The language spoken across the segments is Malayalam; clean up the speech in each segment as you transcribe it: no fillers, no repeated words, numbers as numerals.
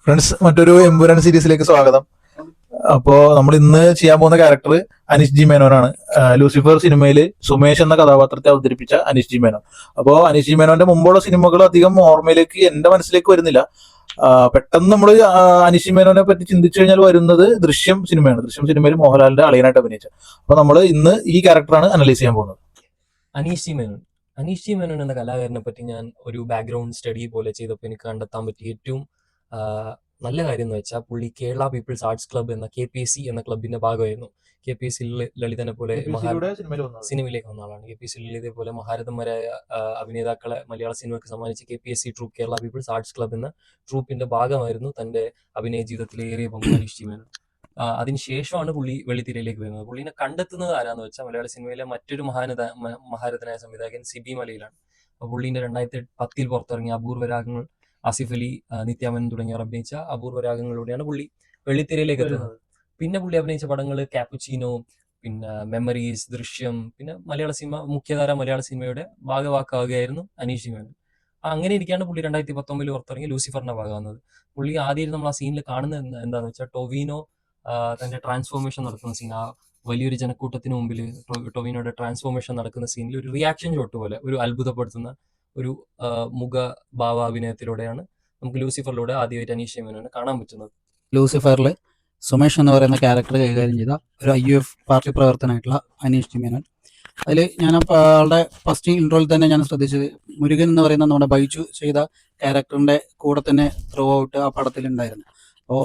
ഫ്രണ്ട്സ്, മറ്റൊരു എമ്പുരാൻ സീരീസിലേക്ക് സ്വാഗതം. അപ്പോ നമ്മൾ ഇന്ന് ചെയ്യാൻ പോകുന്ന ക്യാരക്ടർ അനീഷ് ജി മേനോനാണ്. ലൂസിഫർ സിനിമയിൽ സുമേഷ് എന്ന കഥാപാത്രത്തെ അവതരിപ്പിച്ച അനീഷ് ജി മേനോൻ. അപ്പോ അനീഷ് ജി മേനോന്റെ മുമ്പുള്ള സിനിമകൾ അധികം ഓർമ്മയിലേക്ക് എന്റെ മനസ്സിലേക്ക് വരുന്നില്ല. പെട്ടെന്ന് നമ്മൾ അനീഷ് ജി മേനോനെ പറ്റി ചിന്തിച്ചു കഴിഞ്ഞാൽ വരുന്നത് ദൃശ്യം സിനിമയാണ്. ദൃശ്യം സിനിമയിൽ മോഹൻലാലിന്റെ അളിയനായിട്ട് അഭിനയിച്ച. അപ്പൊ നമ്മൾ ഇന്ന് ഈ ക്യാരക്ടറാണ് അനലൈസ് ചെയ്യാൻ പോകുന്നത്. അനീഷ് ജി മേനോൻ അനീഷ് ജി മേനോൻ എന്ന കലാകാരനെ പറ്റി ഞാൻ ഒരു ബാക്ക്ഗ്രൗണ്ട് സ്റ്റഡി പോലെ ചെയ്തപ്പോൾ എനിക്ക് കണ്ടെത്താൻ പറ്റിയ ഏറ്റവും നല്ല കാര്യം എന്ന് വെച്ചാൽ പുള്ളി കേരള പീപ്പിൾസ് ആർട്സ് ക്ലബ്ബ് എന്ന KPSC എന്ന ക്ലബിന്റെ ഭാഗമായിരുന്നു. KPSC ലളിതനെ പോലെ സിനിമയിലേക്ക് വന്ന ആളാണ്. KPSC ലളിതയെ പോലെ മഹാരഥന്മാരായ അഭിനേതാക്കളെ മലയാള സിനിമയ്ക്ക് സമ്മാനിച്ച KPSC troupe Kerala people's arts club എന്ന ട്രൂപ്പിന്റെ ഭാഗമായിരുന്നു തന്റെ അഭിനയ ജീവിതത്തിലെ ഏറിയ പങ്ക് അനീഷ് ജി മേനോൻ. അതിനുശേഷമാണ് പുള്ളി വെള്ളിത്തിരയിലേക്ക് വരുന്നത്. പുള്ളിനെ കണ്ടെത്തുന്നത് ആരാന്ന് വെച്ചാൽ മലയാള സിനിമയിലെ മറ്റൊരു മഹാരഥനായ സംവിധായകൻ സിബി മലയിലാണ്. അപ്പോൾ പുള്ളിന്റെ 2010 പുറത്തിറങ്ങിയ അപൂർവ രാഗങ്ങൾ, ആസിഫ് അലി, നിത്യാമൻ തുടങ്ങിയവർ അഭിനയിച്ച അപൂർവ രാഗങ്ങളിലൂടെയാണ് പുള്ളി വെള്ളിത്തിരയിലേക്ക് എത്തുന്നത്. പിന്നെ പുള്ളി അഭിനയിച്ച പടങ്ങൾ ക്യാപ്പുച്ചീനോ, പിന്നെ മെമ്മറീസ്, ദൃശ്യം, പിന്നെ മലയാള സിനിമ മുഖ്യധാര മലയാള സിനിമയുടെ ഭാഗവാക്കാവുകയായിരുന്നു അനീഷ് ജി മേനോൻ. അങ്ങനെ ഇരിക്കുകയാണ് പുള്ളി 2019 പുറത്തിറങ്ങിയ ലൂസിഫറിന്റെ ഭാഗമാകുന്നത്. പുള്ളി ആദ്യം നമ്മൾ ആ സീനിൽ കാണുന്നത് എന്താണെന്ന് വെച്ചാൽ ടൊവിനോ തന്റെ ട്രാൻസ്ഫോർമേഷൻ നടക്കുന്ന സീൻ, ആ വലിയൊരു ജനക്കൂട്ടത്തിന് മുമ്പിൽ ടൊവിനോയുടെ ട്രാൻസ്ഫോർമേഷൻ നടക്കുന്ന സീനിൽ ഒരു റിയാക്ഷൻ ഷോട്ട് പോലെ ഒരു അത്ഭുതപ്പെടുത്തുന്ന ഒരു മുഖ ഭാവാഭിനയത്തിലൂടെയാണ് നമുക്ക് ലൂസിഫറിലൂടെ ആദ്യമായിട്ട് അനീഷ് ജി മേനോനെ കാണാൻ പറ്റുന്നത്. ലൂസിഫറിൽ സുമേഷ് എന്ന് പറയുന്ന ക്യാരക്ടർ കൈകാര്യം ചെയ്ത ഒരു IUF പാർട്ടി പ്രവർത്തനമായിട്ടുള്ള അനീഷ് ജി മേനോൻ. അതിൽ ഞാൻ ആളുടെ ഫസ്റ്റ് ഇൻട്രോയിൽ തന്നെ ഞാൻ ശ്രദ്ധിച്ചത് മുരുകൻ എന്ന് പറയുന്ന നമ്മുടെ ബൈജു ചെയ്ത ക്യാരക്ടറിന്റെ കൂടെ തന്നെ ത്രൂ ഔട്ട് ആ പടത്തിലുണ്ടായിരുന്നു. അപ്പോൾ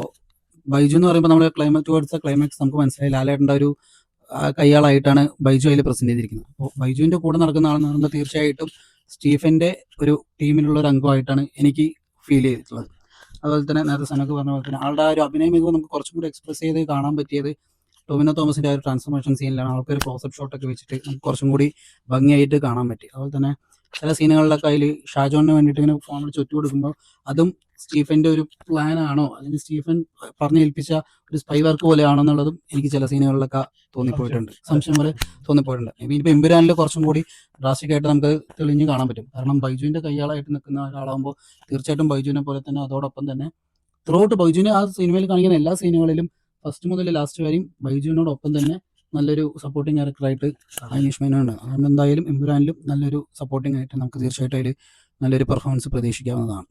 ബൈജു എന്ന് പറയുമ്പോൾ നമ്മൾ ക്ലൈമാക്സ് നമുക്ക് മനസ്സിലായി ലാലേട്ടൻ്റെ ഒരു കയ്യാളായിട്ടാണ് ബൈജു അതിൽ പ്രസന്റ് ചെയ്തിരിക്കുന്നത്. അപ്പോൾ ബൈജുവിന്റെ കൂടെ നടക്കുന്ന ആളെന്ന് പറയുമ്പോൾ തീർച്ചയായിട്ടും സ്റ്റീഫന്റെ ഒരു ടീമിലുള്ള ഒരു അംഗമായിട്ടാണ് എനിക്ക് ഫീൽ ചെയ്തിട്ടുള്ളത്. അതുപോലെ തന്നെ നേരത്തെ സനക്ക് പറഞ്ഞ പോലെ തന്നെ ആളുടെ ആ ഒരു അഭിനയ മികവ് നമുക്ക് കുറച്ചും കൂടി എക്സ്പ്രസ് ചെയ്ത് കാണാൻ പറ്റിയത് ടൊവിനോ തോമസിന്റെ ആ ഒരു ട്രാൻസ്ഫോർമേഷൻ സീനിലാണ്. ആൾക്കൊരു ക്ലോസപ്പ് ഷോട്ടൊക്കെ വെച്ചിട്ട് നമുക്ക് കുറച്ചും കൂടി ഭംഗിയായിട്ട് കാണാൻ പറ്റി. അതുപോലെ തന്നെ ചില സീനുകളിലൊക്കെ അതിൽ ഷാജോണിന് വേണ്ടിയിട്ട് ഇങ്ങനെ ഫോണിൽ ചുറ്റു കൊടുക്കുമ്പോൾ അതും സ്റ്റീഫന്റെ ഒരു പ്ലാൻ ആണോ അല്ലെങ്കിൽ സ്റ്റീഫൻ പറഞ്ഞേൽപ്പിച്ച ഒരു സ്പൈ വർക്ക് പോലെയാണോ എന്നുള്ളതും എനിക്ക് ചില സീനുകളിലൊക്കെ സംശയം പോലെ തോന്നിപ്പോയിട്ടുണ്ട്. ഇനിയിപ്പോൾ എമ്പുരാനിൽ കുറച്ചും കൂടി ഡ്രാസ്റ്റിക് ആയിട്ട് നമുക്ക് തെളിഞ്ഞ് കാണാൻ പറ്റും. കാരണം ബൈജുവിന്റെ കയ്യാളായിട്ട് നിൽക്കുന്ന ഒരാളാകുമ്പോൾ തീർച്ചയായിട്ടും ബൈജുവിനെ പോലെ തന്നെ അതോടൊപ്പം തന്നെ ത്രൂ ഔട്ട് ബൈജുവിനെ ആ സിനിമയിൽ കാണിക്കുന്ന എല്ലാ സീനുകളിലും ഫസ്റ്റ് മുതൽ ലാസ്റ്റ് വരെയും ബൈജുവിനോടൊപ്പം തന്നെ നല്ലൊരു സപ്പോർട്ടിങ് ക്യാരക്ടറായിട്ട് അനീഷ് മേനോനാണ്. അതുകൊണ്ട് എന്തായാലും എമ്പുരാനിലും നല്ലൊരു സപ്പോർട്ടിങ് ആയിട്ട് നമുക്ക് തീർച്ചയായിട്ടും അതിൽ നല്ലൊരു പെർഫോമൻസ് പ്രതീക്ഷിക്കാവുന്നതാണ്.